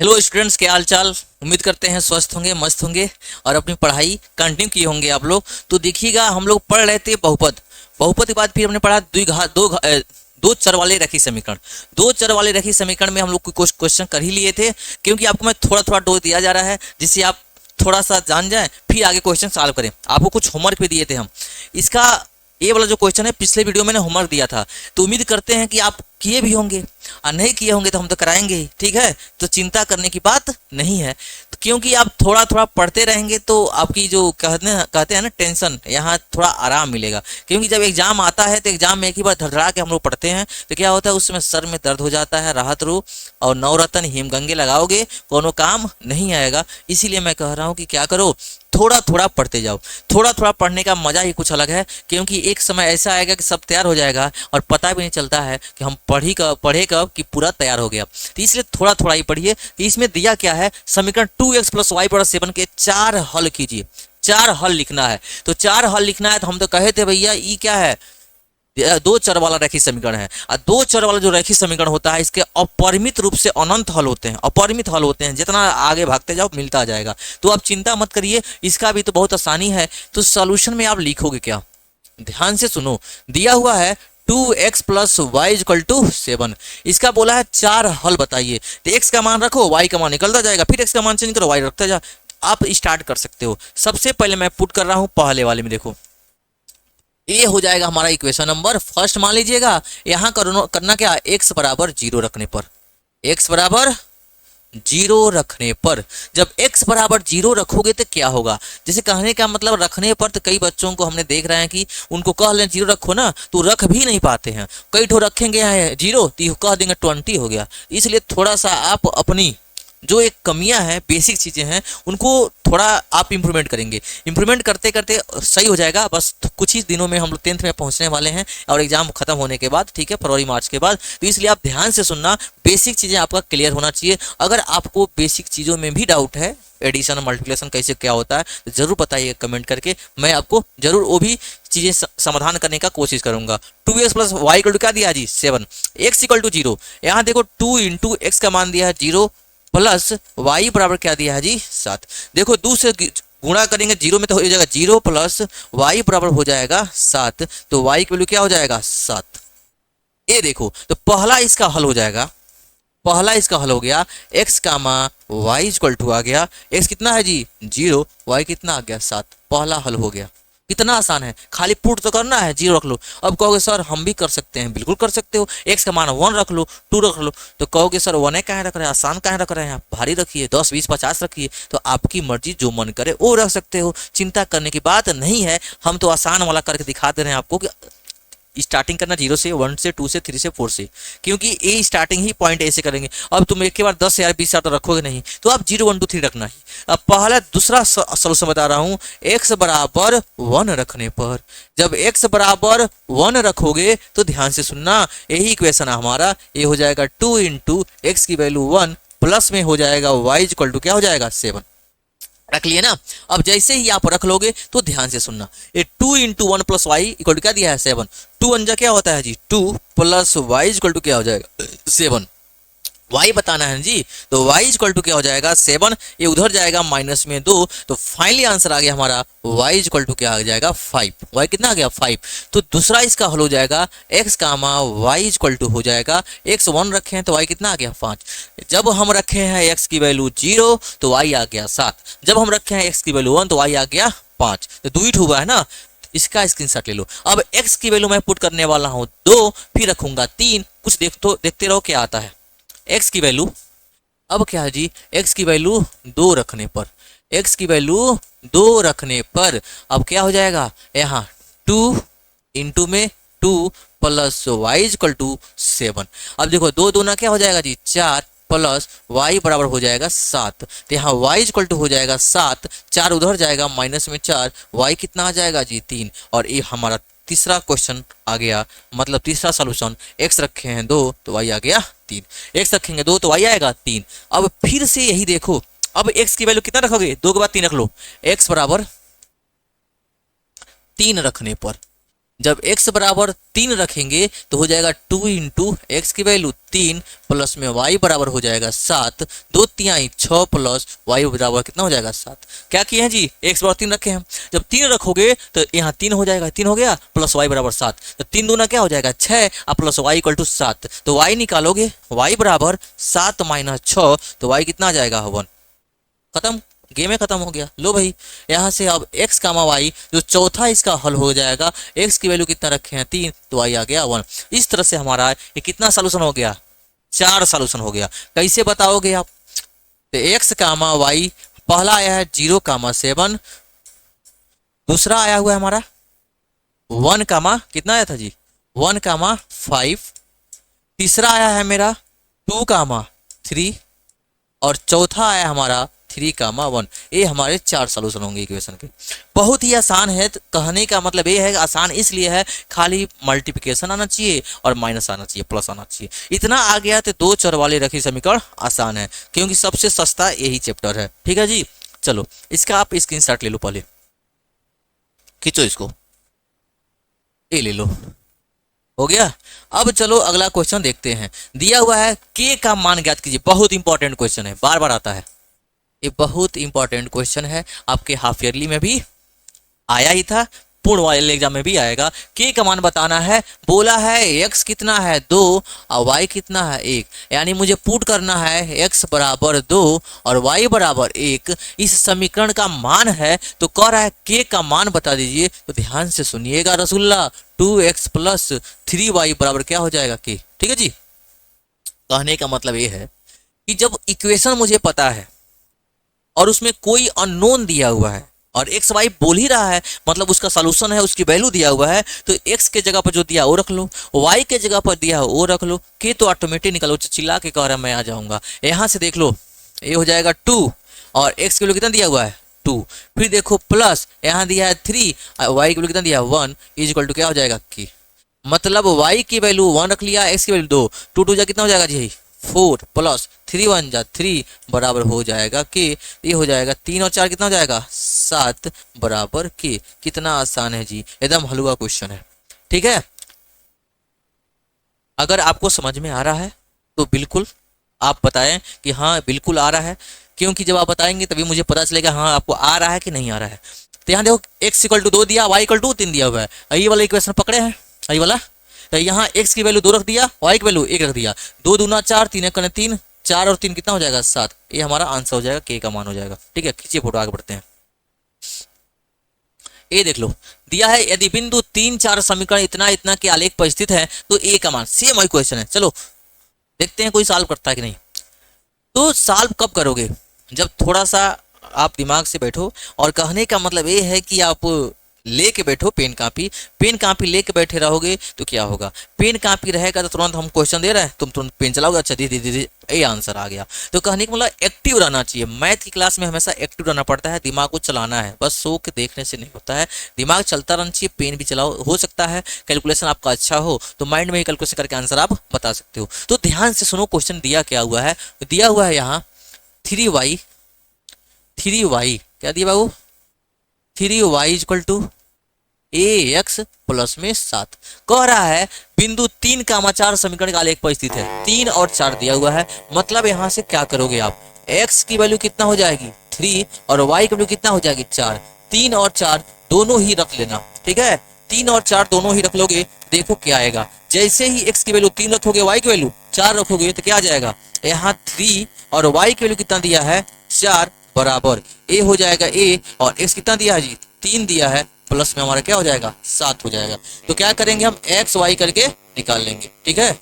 Hello students, क्या हाल चाल। उम्मीद करते हैं स्वस्थ होंगे, मस्त होंगे और अपनी पढ़ाई कंटिन्यू किए होंगे आप लोग। तो देखिएगा, हम लोग पढ़ रहे थे बहुपद। बहुपद के बाद फिर हमने पढ़ा दो चर वाले रैखिक समीकरण। दो चर वाले रैखिक समीकरण में हम लोग कुछ क्वेश्चन कर ही लिए थे, क्योंकि आपको मैं थोड़ा थोड़ा डोज दिया जा रहा है जिससे आप थोड़ा सा जान जाएं, फिर आगे क्वेश्चन सॉल्व करें। आपको कुछ होमवर्क भी दिए थे हम। इसका ये वाला जो क्वेश्चन है, पिछले वीडियो में मैंने होमवर्क दिया था, तो उम्मीद करते हैं कि आप किए भी होंगे, और नहीं किए होंगे तो हम तो कराएंगे ही, ठीक है। तो चिंता करने की बात नहीं है, तो क्योंकि आप थोड़ा थोड़ा पढ़ते रहेंगे तो आपकी जो कहते हैं ना टेंशन, यहाँ थोड़ा आराम मिलेगा। क्योंकि जब एग्जाम आता है तो एग्जाम में एक ही बार धड़धड़ा के हम लोग पढ़ते हैं तो क्या होता है, उसमें सर में दर्द हो जाता है, राहत रू और नवरत्न हिमगंगे लगाओगे कोनो काम नहीं आएगा। इसीलिए मैं कह रहा हूँ कि क्या करो, थोड़ा थोड़ा पढ़ते जाओ। थोड़ा थोड़ा पढ़ने का मजा ही कुछ अलग है, क्योंकि एक समय ऐसा आएगा कि सब तैयार हो जाएगा और पता भी नहीं चलता है कि हम पढ़े कब कि पूरा तैयार हो गया। तो इसलिए थोड़ा थोड़ा ही पढ़िए। कि इसमें दिया क्या है, समीकरण 2x + y/7 के 4 हल कीजिए। 4 हल लिखना है, तो 4 हल लिखना है। तो हम तो कहे थे भैया ये क्या है, दो चर वाला रैखिक समीकरण है। और दो चर वाला जो रैखिक समीकरण होता है, इसके अपरिमित रूप से अनंत हल होते हैं। अपरिमित हल होते हैं, जितना आगे भागते जाओ मिलता जाएगा। तो आप चिंता मत करिए, इसका भी तो बहुत आसानी है। तो सॉल्यूशन में आप लिखोगे क्या, ध्यान से सुनो। दिया हुआ है 2x + y = 7। इसका बोला है 4 हल बताइए। तो x का मान रखो, y का मान निकलता जाएगा, फिर x का मान चेंज करो, y रखता जा। आप स्टार्ट कर सकते हो। सबसे पहले मैं पुट कर रहा हूं पहले वाले में। देखो, ये हो जाएगा हमारा इक्वेशन नंबर फर्स्ट। मान लीजिएगा यहां करना क्या, x बराबर 0 रखने पर। x बराबर 0 रखने पर, जब x बराबर 0 रखोगे तो क्या होगा, जैसे कहने का मतलब रखने पर, तो कई बच्चों को हमने देख रहे हैं कि उनको कह लें 0 रखो ना, तो रख भी नहीं पाते हैं। कई ठो रखेंगे 0 तो कह देंगे 20 हो गया। इसलिए थोड़ा सा आप अपनी जो एक कमियां हैं, बेसिक चीज़ें हैं, उनको थोड़ा आप इंप्रूवमेंट करेंगे। इंप्रूवमेंट करते करते सही हो जाएगा। बस कुछ ही दिनों में हम लोग 10th में पहुंचने वाले हैं, और एग्जाम खत्म होने के बाद, ठीक है, फरवरी मार्च के बाद। तो इसलिए आप ध्यान से सुनना, बेसिक चीज़ें आपका क्लियर होना चाहिए। अगर आपको बेसिक चीज़ों में भी डाउट है, एडिशन मल्टीप्लिकेशन कैसे क्या होता है, तो जरूर बताइए कमेंट करके। मैं आपको जरूर वो भी चीज़ें समाधान करने का कोशिश करूंगा। 2x + y = क्या दिया जी, 7। x = 0। यहाँ देखो 2 × x का मान दिया है 0 प्लस y बराबर क्या दिया है जी, 7। देखो 2 से गुणा करेंगे 0 में तो हो जाएगा 0 प्लस y बराबर हो जाएगा 7। तो y की वैल्यू क्या हो जाएगा, 7। ये देखो, तो पहला इसका हल हो जाएगा। पहला इसका हल हो गया, x कामा y = आ गया। x कितना है जी, 0, y कितना आ गया, 7। पहला हल हो गया। कितना आसान है, खाली पुट तो करना है, 0 रख लो। अब कहोगे सर हम भी कर सकते हैं, बिल्कुल कर सकते हो। x का मान 1 रख लो, 2 रख लो। तो कहोगे सर 1 कहाँ रख रहे हैं, आसान कहाँ रख रहे हैं, आप भारी रखिए, 10, 20, 50 रखिए। तो आपकी मर्जी, जो मन करे वो रख सकते हो। चिंता करने की बात नहीं है। हम तो आसान वाला करके दिखा दे रहे हैं आपको कि स्टार्टिंग करना 0 से, 1 से, 2 से, 3 से, 4 से, क्योंकि ए स्टार्टिंग ही पॉइंट ए से करेंगे। अब तुम एक के बाद 10 या 20 तो रखोगे नहीं, तो आप 0, 1, 2, 3 रखना ही। अब पहला दूसरा सॉल्यूशन बता रहा हूं, x बराबर 1 रखने पर। जब x बराबर 1 रखोगे तो ध्यान से सुनना, यही इक्वेशन है हमारा। ये हो जाएगा 2 × x की वैल्यू 1 प्लस में हो जाएगा y = क्या हो जाएगा, 7। रख लिए ना। अब जैसे ही आप रख लोगे तो ध्यान से सुनना, ये 2 × 1 + y = क्या दिया है, 7। 2 × क्या होता है जी, 2 प्लस y = क्या हो जाएगा, 7। y बताना है जी, तो y = क्या हो जाएगा, 7। ये उधर जाएगा माइनस में 2, तो फाइनली आंसर आ गया हमारा y = क्या आ जाएगा, 5। y कितना आ गया, 5। तो दूसरा इसका हल हो जाएगा, x कामा y = हो जाएगा, x 1 रखे हैं तो y कितना आ गया, 5। जब हम रखे हैं x की वैल्यू 0 तो y आ गया 7। जब हम रखे हैं x की वैल्यू 1 तो y आ गया 5। तो 2 हुआ है ना। इसका स्क्रीनशॉट ले लो। अब x की वैल्यू मैं पुट करने वाला हूं 2, फिर रखूंगा 3। कुछ देखते रहो क्या आता है। x की वैल्यू, अब क्या है जी, x की वैल्यू 2 रखने पर, x की वैल्यू 2 रखने पर अब क्या हो जाएगा, यहाँ 2 × में 2 प्लस y = 7। अब देखो 2 दूना क्या हो जाएगा जी, 4 प्लस y बराबर हो जाएगा 7। तो यहाँ y = हो जाएगा 7, 4 उधर जाएगा माइनस में 4, y कितना आ जाएगा जी, 3। और ये हमारा तीसरा क्वेश्चन आ गया, मतलब तीसरा सॉल्यूशन। x रखे हैं 2 तो y आ गया 3, x रखेंगे 2 तो y आएगा 3। अब फिर से यही देखो, अब x की वैल्यू कितना रखोगे, 2 के बाद 3 रख लो। x बराबर 3 रखने पर जब x बराबर 3 रखेंगे तो हो जाएगा 2 इंटू एक्स की वैल्यू 3 प्लस में y बराबर हो जाएगा 7, 2 तिहाई 6 प्लस y बराबर कितना हो जाएगा 7। क्या किए हैं जी, x बराबर 3 रखे हैं, जब 3 रखोगे तो यहाँ 3 हो जाएगा, 3 हो गया प्लस y बराबर 7, तो 3 दूना क्या हो जाएगा 6 और प्लस y इक्वल टू 7, तो y निकालोगे y बराबर 7 माइनस 6, तो y कितना आ जाएगा 1। खत्म, गेम में खत्म हो गया। लो भाई यहाँ से अब x कामा y जो चौथा इसका हल हो जाएगा, x की वैल्यू कितना रखे हैं 3, तो y आ गया 1। इस तरह से हमारा ये कितना सॉल्यूशन हो गया, 4 सॉल्यूशन हो गया। कैसे बताओगे आप, तो x कामा y पहला आया है 0,7, दूसरा आया हुआ है हमारा 1 कामा कितना आया था जी 1,5, तीसरा आया है मेरा 2,3 और चौथा आया हमारा 3,1। ये हमारे 4 सॉल्यूशन होंगे इक्वेशन के। बहुत ही आसान है, तो कहने का मतलब ये है आसान इसलिए है खाली मल्टीप्लिकेशन आना चाहिए और माइनस आना चाहिए, प्लस आना चाहिए। इतना आ गया तो 2 चर वाले रखी समीकरण आसान है, क्योंकि सबसे सस्ता यही चैप्टर है। ठीक है जी, चलो इसका आप स्क्रीनशॉट ले लो, पहले खींचो इसको, ये ले लो, हो गया। अब चलो अगला क्वेश्चन देखते हैं। दिया हुआ है k का मान ज्ञात कीजिए। बहुत इंपॉर्टेंट क्वेश्चन है, बार बार आता है, ये बहुत इंपॉर्टेंट क्वेश्चन है, आपके हाफ ईयरली में भी आया ही था, पूर्ण वाले एग्जाम में भी आएगा। k का मान बताना है, बोला है x कितना है 2 और y कितना है 1, यानी मुझे पुट करना है x बराबर 2 और y बराबर 1। इस समीकरण का मान है, तो कह रहा है k का मान बता दीजिए। तो ध्यान से सुनिएगा रसुल्ला, 2x प्लस 3y बराबर क्या हो जाएगा k। ठीक है जी, कहने का मतलब ये है कि जब इक्वेशन मुझे पता है और उसमें कोई अननोन दिया हुआ है और एक्स वाई बोल ही रहा है, मतलब उसका सॉल्यूशन है, उसकी वैल्यू दिया हुआ है, तो एक्स के जगह पर जो दिया वो रख लो, वाई के जगह पर दिया वो रख लो, के तो ऑटोमेटिक निकलो, चिल्ला के कह रहा है मैं आ जाऊंगा। यहाँ से देख लो, ये हो जाएगा 2 और एक्स की वैल्यू कितना दिया हुआ है 2, फिर देखो प्लस यहाँ दिया है 3 और वाई की वैल्यू कितना दिया है 1, इज इक्वल टू क्या हो जाएगा की, मतलब वाई की वैल्यू 1 रख लिया, एक्स की वैल्यू 2, 2 2 जा कितना हो जाएगा जी 4 प्लस 3 1 जा 3 बराबर हो जाएगा के, ये हो जाएगा 3 और 4 कितना हो जाएगा 7 बराबर के। कितना आसान है जी, एकदम हलवा क्वेश्चन है। ठीक है, अगर आपको समझ में आ रहा है तो बिल्कुल आप बताएं कि हाँ बिल्कुल आ रहा है, क्योंकि जब आप बताएंगे तभी मुझे पता चलेगा हाँ आपको आ रहा है कि नहीं आ रहा है। तो यहाँ देखो x इक्वल टू 2 दिया, y इक्वल टू 3 दिया हुआ है, ये वाला इक्वेशन पकड़े हैं, ये वाला, तो यहाँ x की वैल्यू 2 रख दिया, y की वैल्यू 1 रख दिया, 2 दूना 4 3 1 3, 4 और 3 कितना हो जाएगा 7, ये हमारा आंसर हो जाएगा, k का मान हो जाएगा। ठीक है, खींचिए फोटो, आगे बढ़ते हैं। ए देख लो, दिया है यदि बिंदु 3 4 समीकरण इतना इतना के आलेख पर स्थित है तो ए का मान, सेम वही क्वेश्चन है। चलो देखते हैं कोई सॉल्व करता है कि नहीं। तो सॉल्व कब करोगे, जब थोड़ा सा आप दिमाग से बैठो, और कहने का मतलब ये है कि आप लेके बैठो पेन कापी लेके बैठे रहोगे तो क्या होगा, पेन कापी रहेगा तो तुरंत हम क्वेश्चन दे रहे हैं, तुम तुरंत पेन चलाओगे, अच्छा दीदी दीदी ये आंसर आ गया। तो कहने का मतलब एक्टिव रहना चाहिए, मैथ की क्लास में हमेशा एक्टिव रहना पड़ता है, दिमाग को चलाना है, बस सो के देखने से नहीं होता है, दिमाग चलता रहना चाहिए, पेन भी चलाओ, हो सकता है कैलकुलेशन आपका अच्छा हो तो माइंड में ही कैलकुलेशन करके आंसर आप बता सकते हो। तो ध्यान से सुनो, क्वेश्चन दिया क्या हुआ है, दिया हुआ है यहाँ 3y क्या दिया बाबू, 3y equal to ax plus में 7, कह रहा है बिंदु 3 कामा 4 समीकरण का आलेख पर स्थित है, 3 और 4 दिया हुआ है, मतलब यहाँ से क्या करोगे आप, x की वैल्यू कितना हो जाएगी 3 और y की वैल्यू कितना हो जाएगी 4, 3 और 4 दोनों ही रख लेना। ठीक है, 3 और 4 दोनों ही रख लोगे, देखो क्या आएगा, जैसे ही x की वैल्यू 3 रखोगे y की वैल्यू 4 रखोगे तो क्या आ जाएगा, यहाँ 3 और y की वैल्यू कितना दिया है 4 बराबर a हो जाएगा a, और x कितना दिया है जी 3 दिया है, प्लस में हमारा क्या हो जाएगा 7 हो जाएगा। तो क्या करेंगे हम x y करके निकाल लेंगे। ठीक है,